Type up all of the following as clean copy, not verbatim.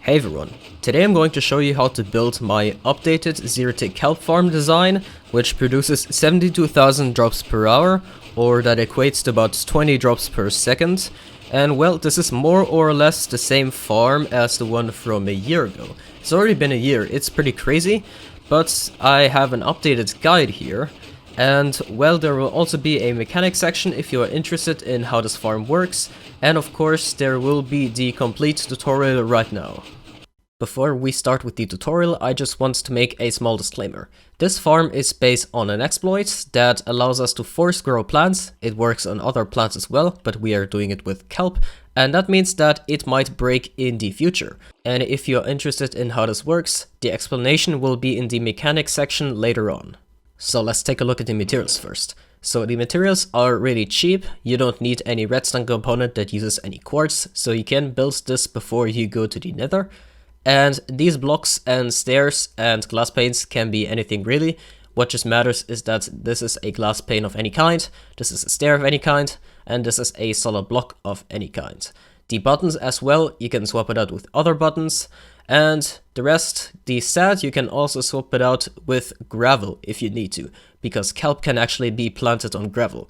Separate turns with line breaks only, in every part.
Hey everyone, today I'm going to show you how to build my updated zero-tick kelp farm design, which produces 72,000 drops per hour, or that equates to about 20 drops per second. And well, this is more or less the same farm as the one from a year ago. It's already been a year, it's pretty crazy, but I have an updated guide here. And well, there will also be a mechanics section if you are interested in how this farm works, and of course there will be the complete tutorial right now. Before we start with the tutorial, I just want to make a small disclaimer. This farm is based on an exploit that allows us to force grow plants. It works on other plants as well, but we are doing it with kelp, and that means that it might break in the future. And if you are interested in how this works, the explanation will be in the mechanics section later on. So let's take a look at the materials first. So the materials are really cheap, you don't need any redstone component that uses any quartz, so you can build this before you go to the nether. And these blocks and stairs and glass panes can be anything really. What just matters is that this is a glass pane of any kind, this is a stair of any kind, and this is a solid block of any kind. The buttons as well, you can swap it out with other buttons. And the rest, the sand, you can also swap it out with gravel if you need to, because kelp can actually be planted on gravel.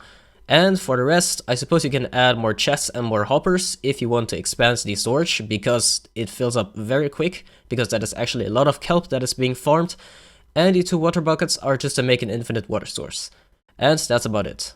And for the rest, I suppose you can add more chests and more hoppers if you want to expand the storage, because it fills up very quick, because that is actually a lot of kelp that is being farmed. And the 2 water buckets are just to make an infinite water source. And that's about it.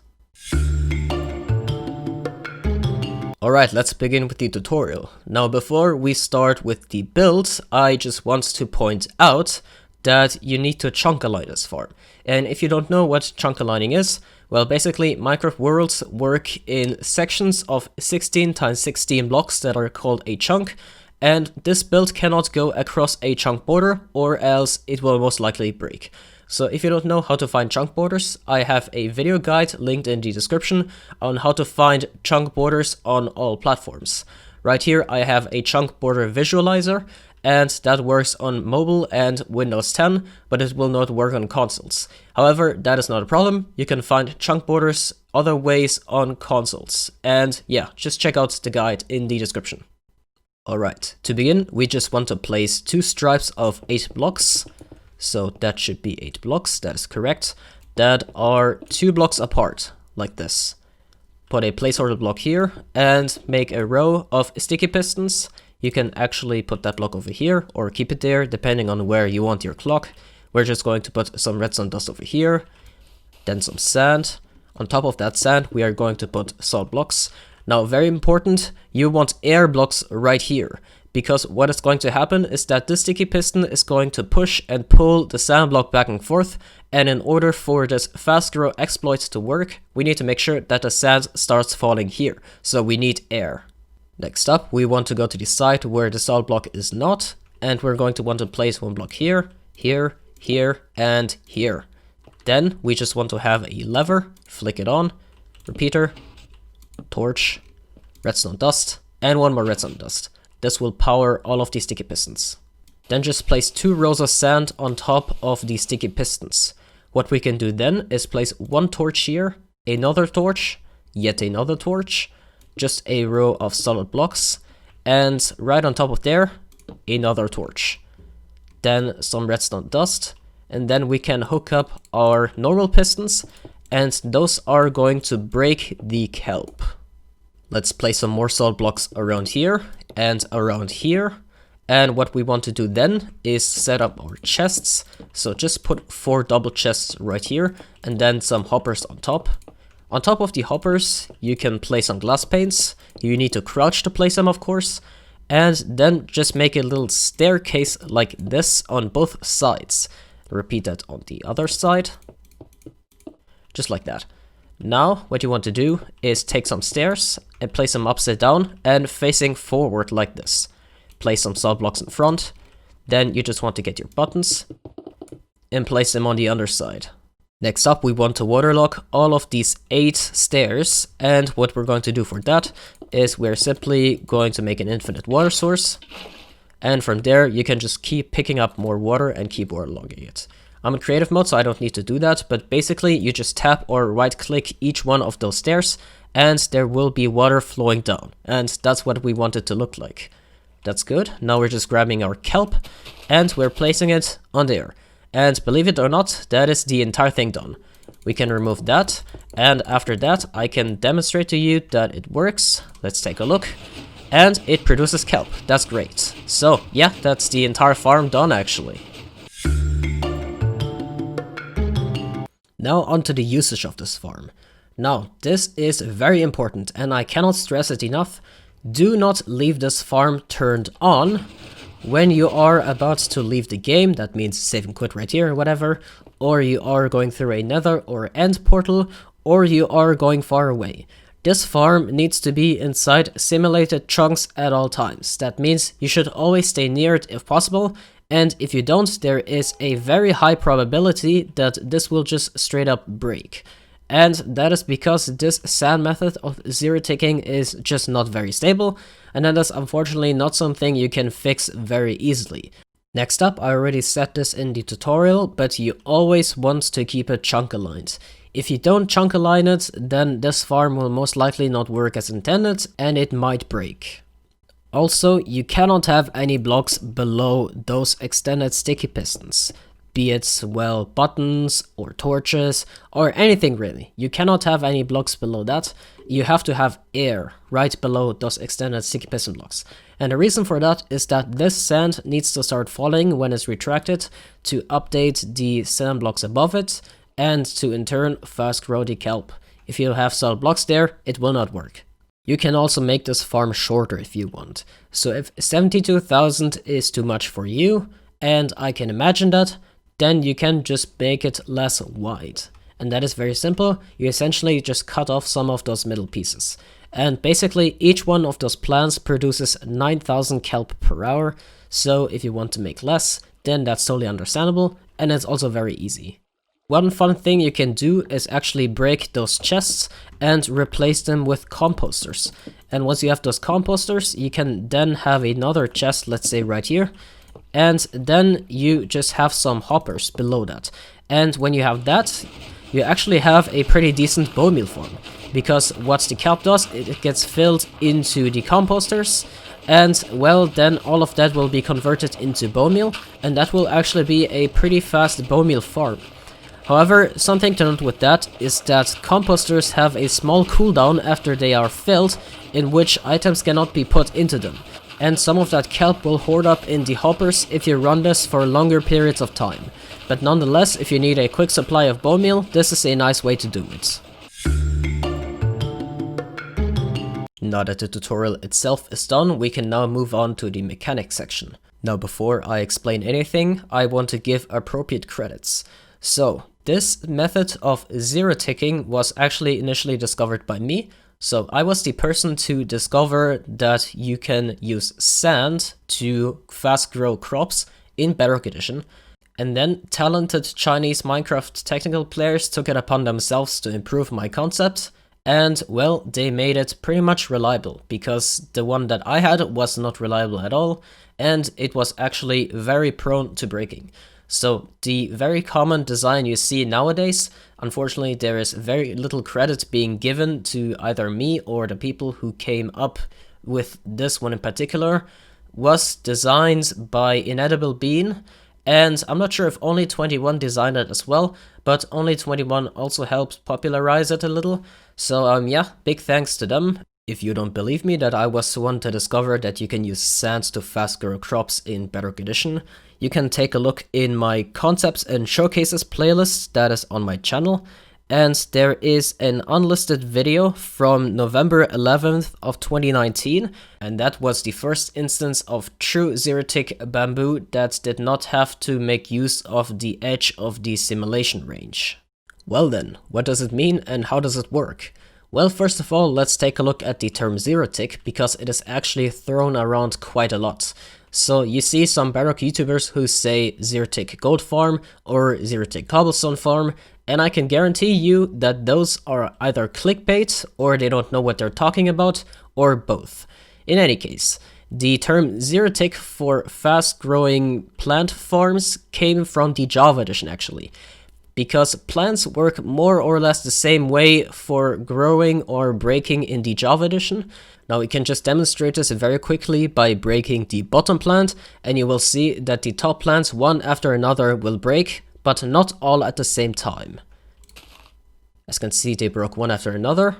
Alright, let's begin with the tutorial. Now before we start with the build, I just want to point out that you need to chunk align this farm. And if you don't know what chunk aligning is, well, basically Minecraft worlds work in sections of 16 × 16 blocks that are called a chunk, and this build cannot go across a chunk border or else it will most likely break. So if you don't know how to find chunk borders, I have a video guide linked in the description on how to find chunk borders on all platforms. Right here I have a chunk border visualizer, and that works on mobile and Windows 10, but it will not work on consoles. However, that is not a problem. You can find chunk borders other ways on consoles. And yeah, just check out the guide in the description. Alright, to begin, we just want to place 2 stripes of 8 blocks. So that should be 8 blocks, that is correct. That are 2 blocks apart, like this. Put a placeholder block here and make a row of sticky pistons. You can actually put that block over here or keep it there depending on where you want your clock. We're just going to put some redstone dust over here, then some sand. On top of that sand we are going to put salt blocks. Now very important, you want air blocks right here, because what is going to happen is that this sticky piston is going to push and pull the sand block back and forth, and in order for this fast grow exploit to work, we need to make sure that the sand starts falling here, so we need air. Next up, we want to go to the side where the salt block is not, and we're going to want to place 1 block here, here, here, and here. Then we just want to have a lever, flick it on, repeater, torch, redstone dust, and 1 more redstone dust. This will power all of these sticky pistons. Then just place 2 rows of sand on top of the sticky pistons. What we can do then is place 1 torch here, another torch, yet another torch, just a row of solid blocks, and right on top of there, another torch. Then some redstone dust, and then we can hook up our normal pistons, and those are going to break the kelp. Let's place some more solid blocks around here and around here. And what we want to do then is set up our chests. So just put 4 double chests right here and then some hoppers on top. On top of the hoppers, you can place some glass panes. You need to crouch to place them, of course. And then just make a little staircase like this on both sides. Repeat that on the other side. Just like that. Now, what you want to do is take some stairs and place them upside down and facing forward like this. Place some salt blocks in front. Then you just want to get your buttons and place them on the underside. Next up, we want to waterlock all of these 8 stairs, and what we're going to do for that is we're simply going to make an infinite water source, and from there you can just keep picking up more water and keep waterlogging it. I'm in creative mode, so I don't need to do that, but basically you just tap or right click each one of those stairs and there will be water flowing down, and that's what we want it to look like. That's good. Now we're just grabbing our kelp and we're placing it on there. And believe it or not, that is the entire thing done. We can remove that, and after that I can demonstrate to you that it works. Let's take a look. And it produces kelp. That's great. So yeah, that's the entire farm done actually. Now onto the usage of this farm. Now this is very important and I cannot stress it enough. Do not leave this farm turned on when you are about to leave the game. That means save and quit right here or whatever, or you are going through a nether or end portal, or you are going far away. This farm needs to be inside simulated chunks at all times. That means you should always stay near it if possible, and if you don't, there is a very high probability that this will just straight up break. And that is because this sand method of zero ticking is just not very stable, and that is unfortunately not something you can fix very easily. Next up, I already said this in the tutorial, but you always want to keep it chunk aligned. If you don't chunk align it, then this farm will most likely not work as intended and it might break. Also, you cannot have any blocks below those extended sticky pistons. Be it, well, buttons or torches or anything really. You cannot have any blocks below that. You have to have air right below those extended sticky piston blocks. And the reason for that is that this sand needs to start falling when it's retracted to update the sand blocks above it and to in turn fast grow the kelp. If you have solid blocks there, it will not work. You can also make this farm shorter if you want. So if 72,000 is too much for you, and I can imagine that, then you can just make it less wide. And that is very simple. You essentially just cut off some of those middle pieces. And basically each one of those plants produces 9,000 kelp per hour. So if you want to make less, then that's totally understandable, and it's also very easy. One fun thing you can do is actually break those chests and replace them with composters. And once you have those composters, you can then have another chest, let's say right here, and then you just have some hoppers below that. And when you have that, you actually have a pretty decent bone meal farm, because what the kelp does, it gets filled into the composters, and well, then all of that will be converted into bone meal, and that will actually be a pretty fast bone meal farm. However, something to note with that is that composters have a small cooldown after they are filled, in which items cannot be put into them. And some of that kelp will hoard up in the hoppers if you run this for longer periods of time. But nonetheless, if you need a quick supply of bone meal, this is a nice way to do it. Now that the tutorial itself is done, we can now move on to the mechanics section. Now before I explain anything, I want to give appropriate credits. So, this method of zero ticking was actually initially discovered by me. So I was the person to discover that you can use sand to fast grow crops in Bedrock Edition. And then talented Chinese Minecraft technical players took it upon themselves to improve my concept. And well, they made it pretty much reliable, because the one that I had was not reliable at all, and it was actually very prone to breaking. So the very common design you see nowadays, unfortunately there is very little credit being given to either me or the people who came up with this one in particular, was designed by Inedible Bean, and I'm not sure if Only 21 designed it as well, but Only 21 also helped popularize it a little, so yeah, big thanks to them. If you don't believe me that I was the one to discover that you can use sand to fast grow crops in Bedrock Edition, you can take a look in my concepts and showcases playlist that is on my channel, and there is an unlisted video from November 11th of 2019, and that was the first instance of true zero-tick bamboo that did not have to make use of the edge of the simulation range. Well then, what does it mean and how does it work? Well, first of all, let's take a look at the term zero-tick, because it is actually thrown around quite a lot. So you see some Bedrock YouTubers who say zero-tick gold farm or zero-tick cobblestone farm, and I can guarantee you that those are either clickbait or they don't know what they're talking about, or both. In any case, the term zero-tick for fast-growing plant farms came from the Java edition actually, because plants work more or less the same way for growing or breaking in the Java edition. Now we can just demonstrate this very quickly by breaking the bottom plant, and you will see that the top plants one after another will break, but not all at the same time. As you can see, they broke one after another.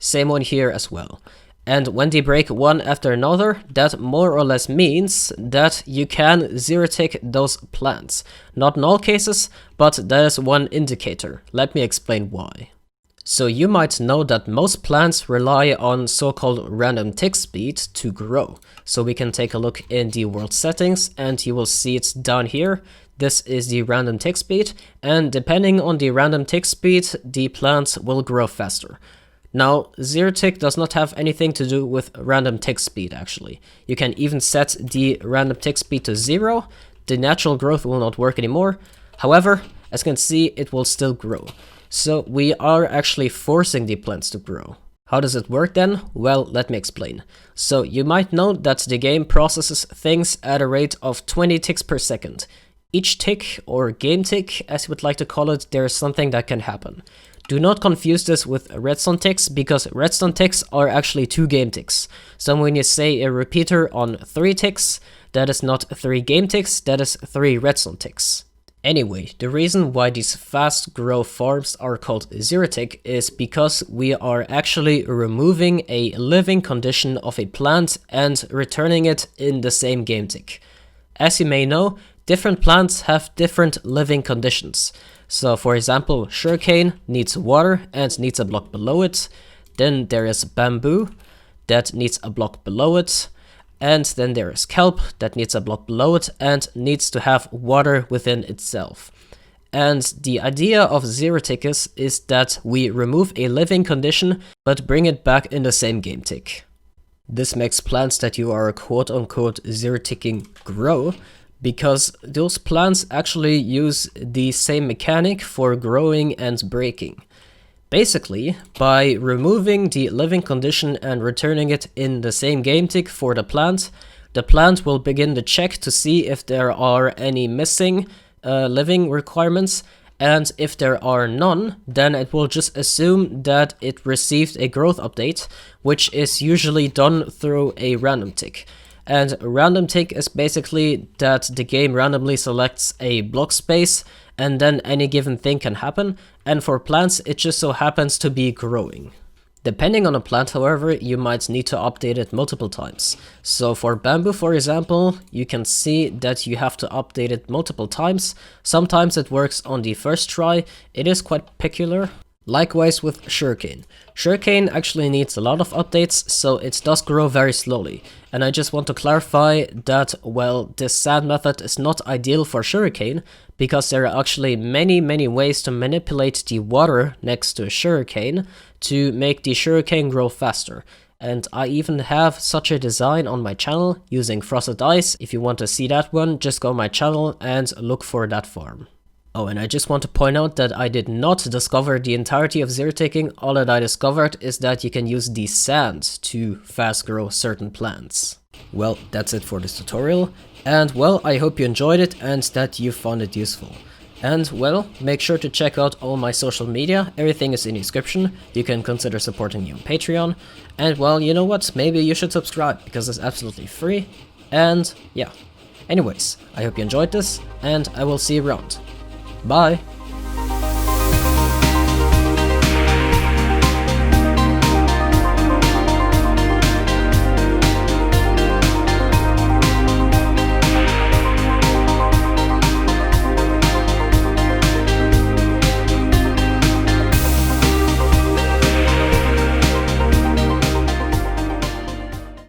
Same one here as well. And when they break one after another, that more or less means that you can zero tick those plants. Not in all cases, but that is one indicator. Let me explain why. So you might know that most plants rely on so-called random tick speed to grow. So we can take a look in the world settings and you will see it's down here. This is the random tick speed, and depending on the random tick speed, the plants will grow faster. Now, zero tick does not have anything to do with random tick speed actually. You can even set the random tick speed to 0. The natural growth will not work anymore. However, as you can see, it will still grow. So we are actually forcing the plants to grow. How does it work then? Well, let me explain. So you might know that the game processes things at a rate of 20 ticks per second. Each tick, or game tick as you would like to call it, there is something that can happen. Do not confuse this with redstone ticks, because redstone ticks are actually 2 game ticks. So when you say a repeater on 3 ticks, that is not 3 game ticks, that is 3 redstone ticks. Anyway, the reason why these fast grow farms are called zero tick is because we are actually removing a living condition of a plant and returning it in the same game tick. As you may know, different plants have different living conditions. So for example, sugarcane needs water and needs a block below it. Then there is bamboo that needs a block below it. And then there is kelp that needs a block below it and needs to have water within itself. And the idea of zero tick is that we remove a living condition but bring it back in the same game tick. This makes plants that you are quote-unquote zero ticking grow, because those plants actually use the same mechanic for growing and breaking. Basically, by removing the living condition and returning it in the same game tick for the plant will begin to check to see if there are any missing living requirements, and if there are none, then it will just assume that it received a growth update, which is usually done through a random tick. And a random tick is basically that the game randomly selects a block space and then any given thing can happen, and for plants it just so happens to be growing. Depending on a plant, however, you might need to update it multiple times. So for bamboo, for example, you can see that you have to update it multiple times. Sometimes it works on the first try, it is quite peculiar. Likewise with sugarcane. Sugarcane actually needs a lot of updates, so it does grow very slowly. And I just want to clarify that, well, this sand method is not ideal for sugarcane, because there are actually many ways to manipulate the water next to sugarcane to make the sugarcane grow faster. And I even have such a design on my channel using frosted ice. If you want to see that one, just go on my channel and look for that farm. Oh, and I just want to point out that I did not discover the entirety of zero ticking. All that I discovered is that you can use the sand to fast grow certain plants. Well, that's it for this tutorial. And well, I hope you enjoyed it and that you found it useful. And well, make sure to check out all my social media, everything is in the description. You can consider supporting me on Patreon. And well, you know what, maybe you should subscribe because it's absolutely free. And yeah. Anyways, I hope you enjoyed this and I will see you around. Bye!